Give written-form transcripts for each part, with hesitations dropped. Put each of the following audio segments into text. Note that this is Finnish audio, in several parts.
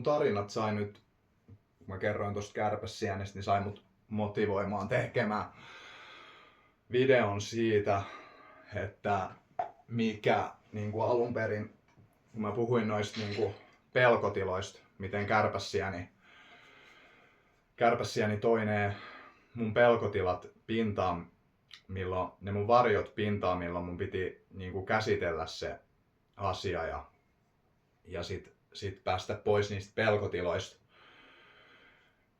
mun tarinat sai nyt, kun mä kerroin tosta kärpäsienestä, niin sai mut motivoimaan tekemään videon siitä, että mikä niin kuin alun perin, kun mä puhuin noista niin kuin pelkotiloista, miten kärpäsieni toi ne mun pelkotilat pintaan, milloin ne mun varjot pintaan, milloin mun piti niin kuin käsitellä se asia ja sit päästä pois niistä pelkotiloista.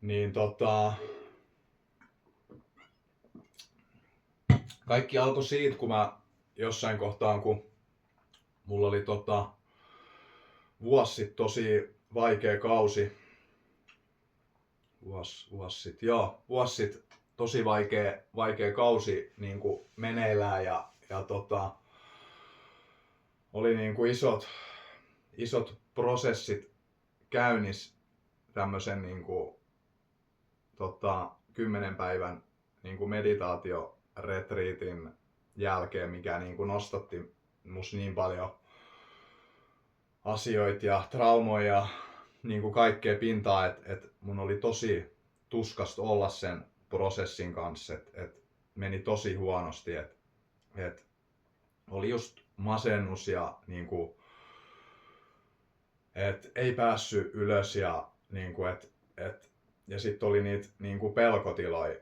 Niin kaikki alkoi siitä, kun mä jossain kohtaan, kun mulla oli vuosi sitten tosi vaikea kausi. Vuosi sitten tosi vaikea kausi niin kuin meneillään ja oli niin kuin isot prosessit käynnissä tämmöisen niin kuin 10 päivän niin kuin meditaatioretriitin jälkeen, mikä niin kuin nostatti musta niin paljon asioita ja traumoja ja niin kuin kaikkea pintaa, että mun oli tosi tuskasta olla sen prosessin kanssa, että meni tosi huonosti, että oli just masennus ja niin kuin, että ei päässyt ylös ja niin kuin, ja sitten oli niitä niin kuin pelkotiloja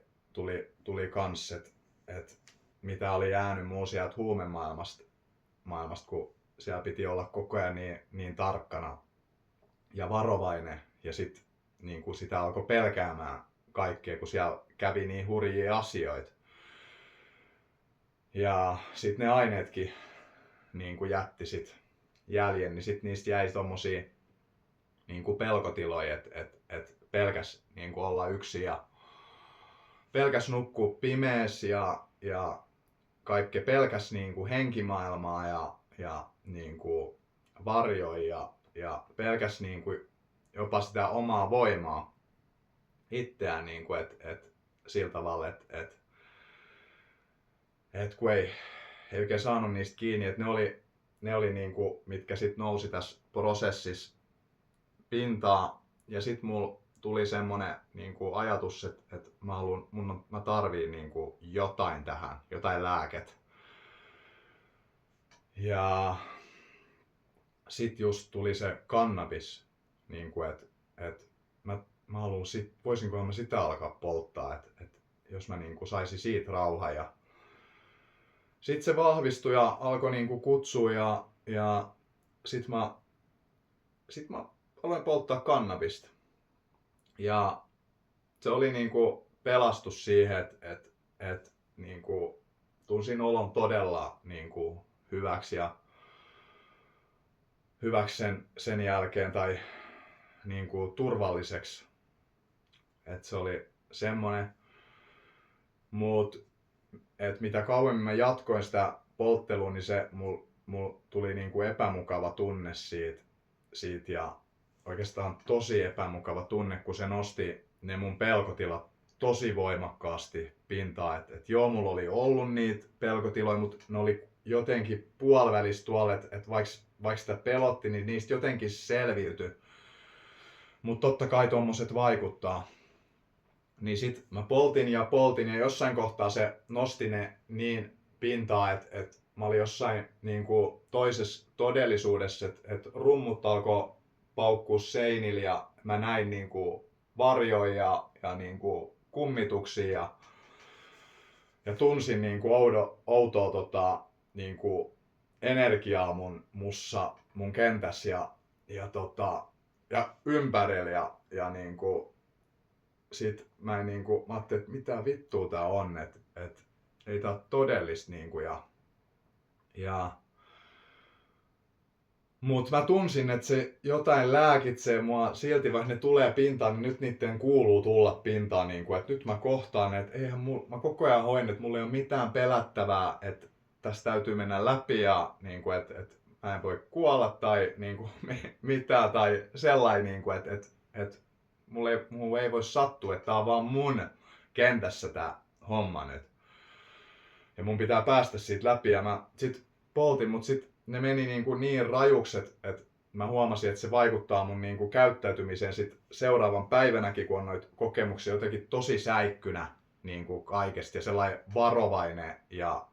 tuli kans, että mitä oli jäänyt muu sieltä huumemaailmasta, kun siellä piti olla koko ajan niin tarkkana ja varovainen ja sitten niin kuin sitä alkoi pelkäämään kaikkea, kun siellä kävi niin hurjia asioita. Ja sitten ne aineetkin niin kuin jätti sit jäljen, niin sitten niistä jäi tommosia niin kuin pelkotiloja, että pelkäs niin kuin olla yksin ja pelkäs nukkua pimeässä ja kaikki pelkäs niin kuin henkimaailmaa ja niin kuin varjoja ja pelkäs niin kuin jopa sitä omaa voimaa itseään niin kuin et sillä tavalla, että kun ei oikein saanut niistä kiinni, että ne oli niin kuin, mitkä sit nousi tässä prosessissa pintaan ja sit mulla tuli semmonen niin kuin ajatus, että mä tarviin niin kuin jotain tähän, jotain lääket. Ja sit just tuli se kannabis, niin kuin, että mä haluun voisinko mä sitä alkaa polttaa, että jos mä niin kuin saisin siitä rauhan. Ja sit se vahvistui ja alkoi niin kuin kutsua ja sit mä aloin polttaa kannabista. Ja se oli niin kuin pelastus siihen, että niin kuin tunsin olon todella niin kuin hyväksi sen jälkeen tai niin kuin turvalliseksi. Että se oli semmonen, mut että mitä kauemmin mä jatkoin sitä polttelua, niin se mul tuli niin kuin epämukava tunne siitä ja oikeastaan tosi epämukava tunne, kun se nosti ne mun pelkotilat tosi voimakkaasti pintaan. Et joo, mulla oli ollut niitä pelkotiloja, mutta ne oli jotenkin puolivälissä tuolla, että vaikka sitä pelotti, niin niistä jotenkin selviytyi. Mutta totta kai tommoset vaikuttaa. Niin sit mä poltin ja jossain kohtaa se nosti ne niin pintaa, että mä olin jossain niin kuin toisessa todellisuudessa, että rummut alkoi paukkuu seinillä ja mä näin niin kuin varjoja ja niin kuin kummituksia ja tunsin niin kuin outoa niin kuin energiaa mun kentässä ja ympärillä ja niin kuin sit mä ajattelin, että mitä vittua tää on, että ei tää ole todellista niinku mut mä tunsin, että se jotain lääkitsee mua silti, vaikka ne tulee pintaan, niin nyt niiden kuuluu tulla pintaan niinku, että nyt mä kohtaan, että mä koko ajan hoin, että mulla ei ole mitään pelättävää, että tästä täytyy mennä läpi ja niinku, että mä en voi kuolla tai niinku mitään tai sellainen niinku, että mulla ei voi sattua, että tää on vaan mun kentässä tää homma nyt. Ja mun pitää päästä siitä läpi ja mä sit poltin, mut sit ne meni niin rajuksi, että mä huomasin, että se vaikuttaa mun niin kuin käyttäytymiseen sit seuraavan päivänäkin, kun on noita kokemuksia jotenkin tosi säikkynä niin kuin kaikesta ja sellainen varovainen ja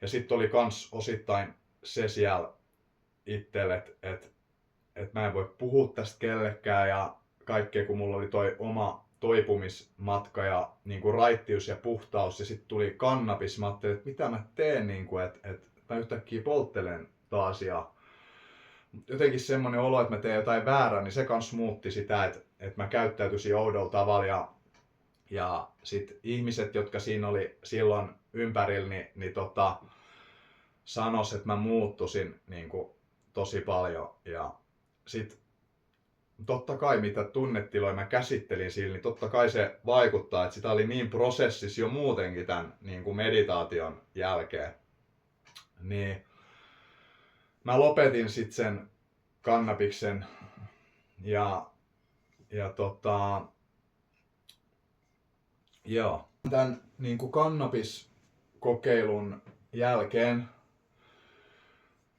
sitten oli kans osittain se siellä itselle, että mä en voi puhua tästä kellekään ja kaikkea, kun mulla oli toi oma toipumismatka ja niin kuin raittius ja puhtaus ja sitten tuli kannabis. Mä ajattelin, että mitä mä teen, niin kuin, että mä yhtäkkiä polttelen taas ja jotenkin semmoinen olo, että mä teen jotain väärää, niin se kans muutti sitä, että mä käyttäytyisin oudolla tavalla ja sit ihmiset, jotka siinä oli silloin ympärillä, niin sanos, että mä muuttusin niin kuin tosi paljon ja sit totta kai mitä tunnetiloja mä käsittelin sillä, niin totta kai se vaikuttaa, että sitä oli niin prosessissa jo muutenkin tämän niin kuin meditaation jälkeen. Niin mä lopetin sitten sen kannabiksen ja joo. Tämän niin kuin kannabiskokeilun jälkeen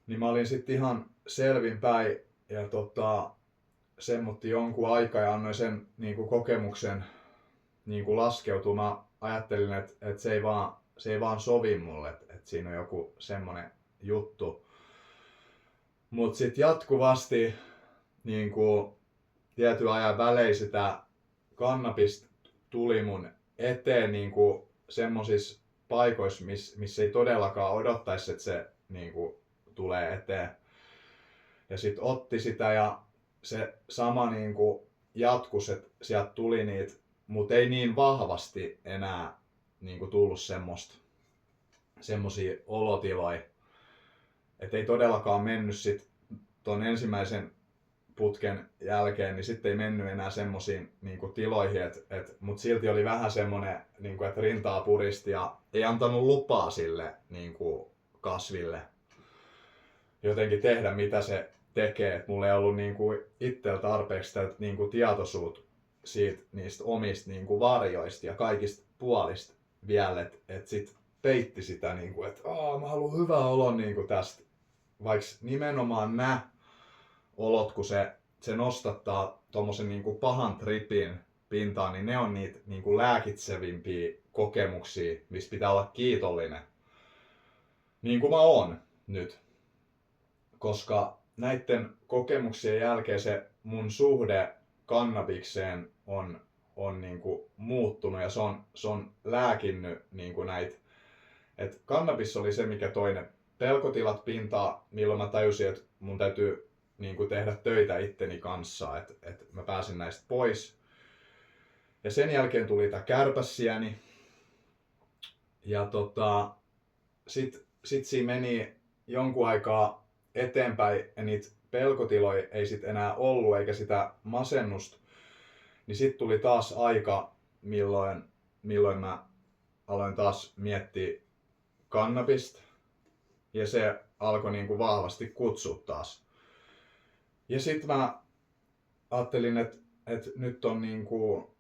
niin mä olin sitten ihan selvinpäin ja semmotti jonkun aikaa ja annoin sen niin kuin kokemuksen niin kuin laskeutua. Mä ajattelin, että se ei vaan sovi mulle, että siinä on joku semmonen juttu. Mut sit jatkuvasti niin kuin tietyn ajan välein sitä kannabista tuli mun eteen niin kuin semmosissa paikoissa, missä ei todellakaan odottaisi, että se niin kuin tulee eteen. Ja sit otti sitä ja se sama niin kuin jatkus, että sieltä tuli niitä, mutta ei niin vahvasti enää niin kuin tullut semmosia olotiloja. Että ei todellakaan mennyt sit ton ensimmäisen putken jälkeen, niin sitten ei mennyt enää semmosiin niin kuin tiloihin, mutta silti oli vähän semmonen, niin kuin, että rintaa puristi ja ei antanut lupaa sille niin kuin kasville jotenkin tehdä mitä se tekee. Et mulla ei ollut niin kuin itsellä tarpeeksi sitä niin kuin tietoisuutta niistä omista niin kuin varjoista ja kaikista puolista vielä, että sit peitti sitä, niin kuin, että mä haluan hyvää olon niin kuin tästä. Vaikka nimenomaan nämä olot, kun se nostattaa tommosen niin kuin pahan tripin pintaan, niin ne on niitä niin kuin lääkitsevimpiä kokemuksia, mistä pitää olla kiitollinen. Niin kuin mä oon nyt. Koska näiden kokemuksien jälkeen se mun suhde kannabikseen on niin kuin muuttunut ja se on lääkinnyt niin kuin näitä. Et kannabis oli se, mikä toi ne pelkotilat pintaan, milloin mä tajusin, että mun täytyy niin kuin tehdä töitä itteni kanssa, että mä pääsin näistä pois. Ja sen jälkeen tuli tää kärpäsieni. Ja sit siinä meni jonkun aikaa eteenpäin ja niitä pelkotiloja ei sit enää ollut eikä sitä masennusta. Niin sit tuli taas aika, milloin mä aloin taas miettiä kannabista. Ja se alkoi niinku vahvasti kutsua taas. Ja sit mä ajattelin, että nyt on niinku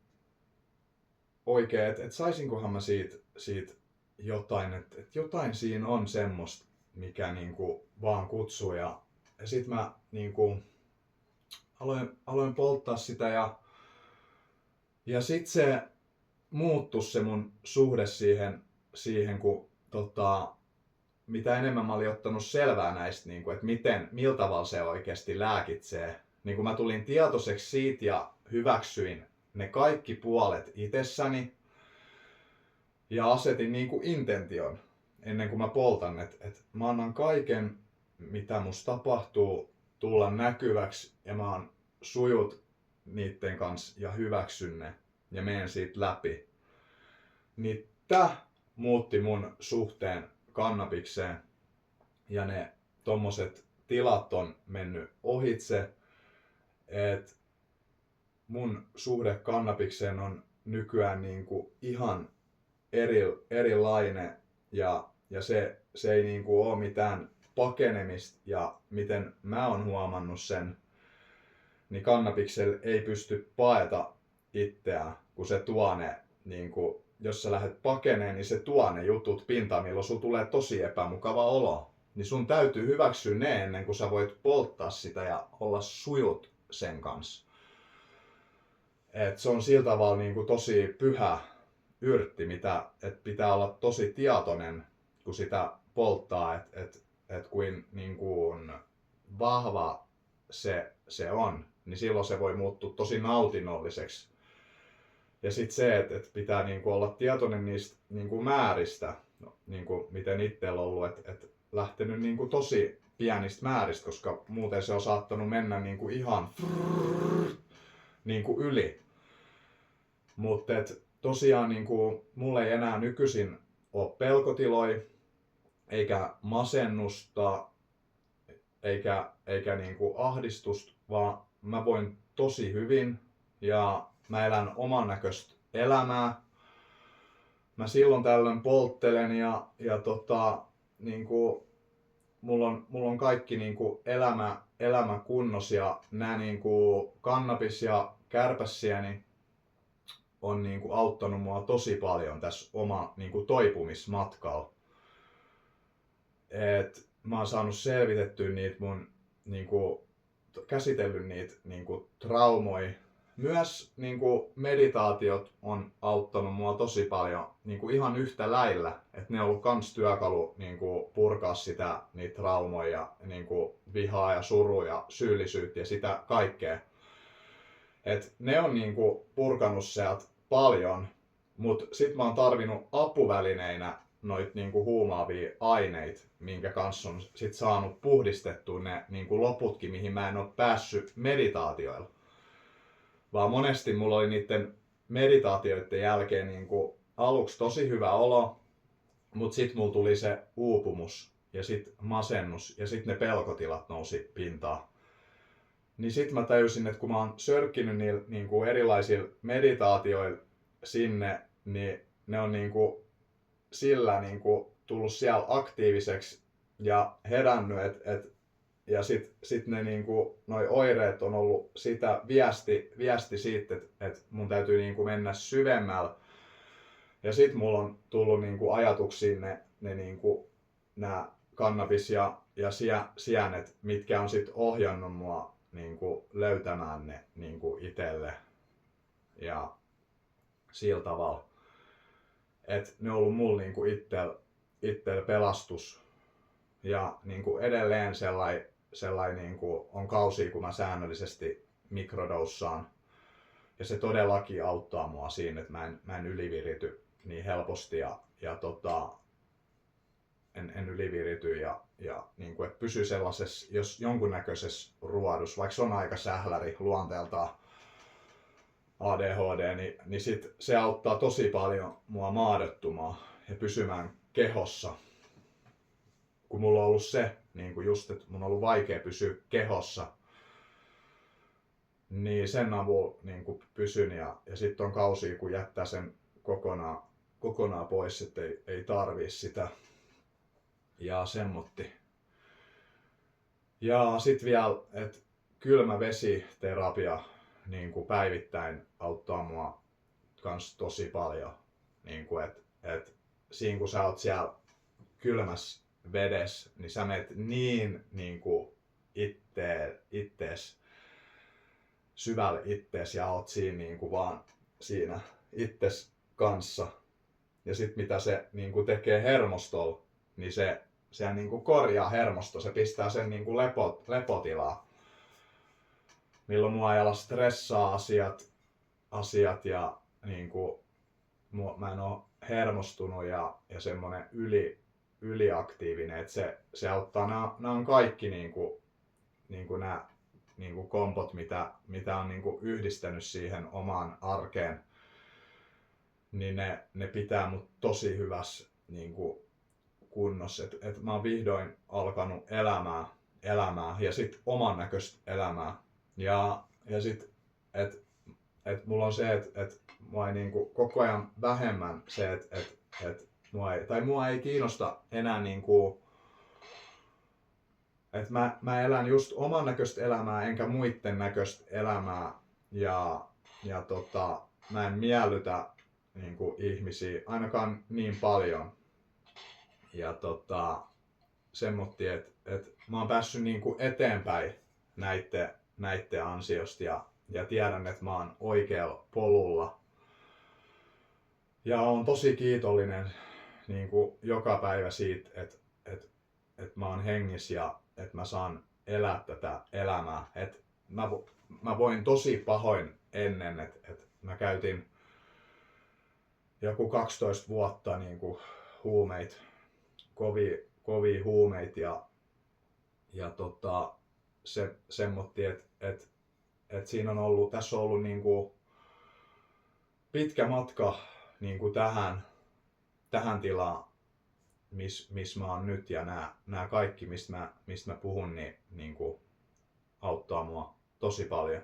oikein, että saisinkohan mä siitä jotain, että jotain siinä on semmoista, mikä niinku vaan kutsuu. Ja sit mä niinku aloin polttaa sitä ja sit se muuttui se mun suhde siihen kun mitä enemmän mä olin ottanut selvää näistä, niin kuin, että millä tavalla se oikeasti lääkitsee. Niin kun mä tulin tietoiseksi siitä ja hyväksyin ne kaikki puolet itsessäni ja asetin niin kuin intention ennen kuin mä poltan, että mä annan kaiken, mitä musta tapahtuu, tulla näkyväksi ja mä oon sujut niitten kanssa ja hyväksyn ne ja menen siitä läpi. Niin tää muutti mun suhteen kannabikseen ja ne tommoset tilat on mennyt ohitse, että mun suhde kannabikseen on nykyään niinku ihan erilainen ja se ei niinku oo mitään pakenemista ja miten mä oon huomannut sen, niin kannabiksella ei pysty paeta itseään, kun se tuo ne niinku jos sä lähdet pakeneen, niin se tuo ne jutut pintaan, milloin sulla tulee tosi epämukava olo. niin sun täytyy hyväksyä ne ennen kuin sä voit polttaa sitä ja olla sujut sen kanssa. Et se on sillä tavalla niin kuin tosi pyhä yrtti, että pitää olla tosi tietoinen, kun sitä polttaa, että kuin, niin kuin vahva se on, niin silloin se voi muuttua tosi nautinnolliseksi. Ja sitten se, että pitää niin kuin olla tietoinen niistä niin kuin määristä, niin kuin miten itsellä on ollut, että lähtenyt niin kuin tosi pienistä määristä, koska muuten se on saattanut mennä niin kuin ihan niin kuin yli. Mutta tosiaan niin kuin, mulla ei enää nykyisin ole pelkotiloja, eikä masennusta, eikä niin kuin ahdistusta, vaan mä voin tosi hyvin ja mä elän oman näköistä elämää. Mä silloin tällöin polttelen ja niin kuin, mulla on kaikki niin kuin elämä kunnossa ja nämä niin kuin kannabis ja kärpäsieni on niin kuin auttanut mua tosi paljon tässä oma niin kuin toipumismatkalla. Et mä oon saanut selvitettyä niitä mun niin kuin, käsitellyt niitä niin kuin traumoja. Myös niin kuin meditaatiot on auttanut mua tosi paljon niin kuin ihan yhtä lailla, että ne on ollut kans työkalu niin kuin purkaa niitä traumoja ja niin kuin vihaa ja surua ja syyllisyyttä ja sitä kaikkea. Et ne on niin kuin purkanut sieltä paljon, mutta sit mä oon tarvinnut apuvälineinä noita niin kuin huumaavia aineita, minkä kanssa on sit saanut puhdistettua ne niin kuin loputkin, mihin mä en ole päässyt meditaatioilla. Vaan monesti mulla oli niiden meditaatioiden jälkeen niin kuin aluksi tosi hyvä olo, mutta sitten mulla tuli se uupumus ja sitten masennus ja sitten ne pelkotilat nousi pintaan. Niin sitten mä tajusin, että kun mä oon sörkkinyt niillä niin kuin erilaisilla meditaatioilla sinne, niin ne on niin kuin sillä niin kuin tullut siellä aktiiviseksi ja herännyt, ja sit ne niinku, noi oireet on ollut sitä viesti siitä, että mun täytyy niinku mennä syvemmällä. Ja sit mulla on tullut niinku ajatuksiin ne niinku, nää kannabis ja sienet, mitkä on sit ohjannut mua niinku löytämään ne niinku itelle. Ja sillä tavalla. Et ne on ollut mulla niinku ittel pelastus. Ja niinku edelleen sellainen niin kuin on kausia, kun mä säännöllisesti mikrodoussaan. Ja se todellakin auttaa mua siinä, että mä en ylivirity niin helposti en ylivirity ja niin kuin, että pysy sellaisessa, jos jonkunnäköisessä ruodussa, vaikka se on aika sähläri luonteeltaan ADHD, niin sit se auttaa tosi paljon mua maadottumaan ja pysymään kehossa. Kun mulla on ollut se, niin kuin just, että mun on ollut vaikea pysyä kehossa, niin sen avulla niin kuin pysyn ja sitten on kausia, kun jättää sen kokonaan pois, että ei tarvii sitä. Ja semmotti. Ja sitten vielä, että kylmä vesiterapia niin kuin päivittäin auttaa mua kans tosi paljon. Niin kuin, että siinä kun sä oot siellä kylmässä vedessä, niin sä menet niin kuin ittees syvälle ittees ja oot siinä niin kuin vaan siinä itses kanssa. Ja sit mitä se niin kuin tekee hermostolla, niin se niin kuin korjaa hermosto, se pistää sen niin kuin lepotilaa. Milloin mua ei ala stressaa asiat ja niin kuin, mä en oo hermostunut ja semmonen yliaktiivinen, että se auttaa. Nämä on kaikki niinku nämä niinku kompot, mitä on niinku yhdistänyt siihen omaan arkeen, niin ne pitää mut tosi hyvässä niinku kunnossa. Et mä oon vihdoin alkanut elämää ja sit oman näköistä elämää. Ja sit, et mulla on se, että mua ei niinku koko ajan vähemmän se, että mua ei kiinnosta enää niinku, että mä elän just oman näköistä elämää enkä muiden näköistä elämää ja mä en miellytä niinku ihmisiä ainakaan niin paljon ja semmotti, että mä oon päässyt niinku eteenpäin näitten ansiosta ja tiedän, että mä oon oikealla polulla. Ja oon tosi kiitollinen niinku joka päivä siitä, että mä oon hengissä ja että mä saan elää tätä elämää. Mä voin tosi pahoin ennen, että mä käytin joku 12 vuotta niinku huumeita, kovia huumeita ja se semmotti, että siinä on ollut, tässä on ollut niinku pitkä matka niinku tähän tilaan, missä mä oon nyt, ja nämä kaikki, mistä mä puhun, niin niinku auttaa mua tosi paljon.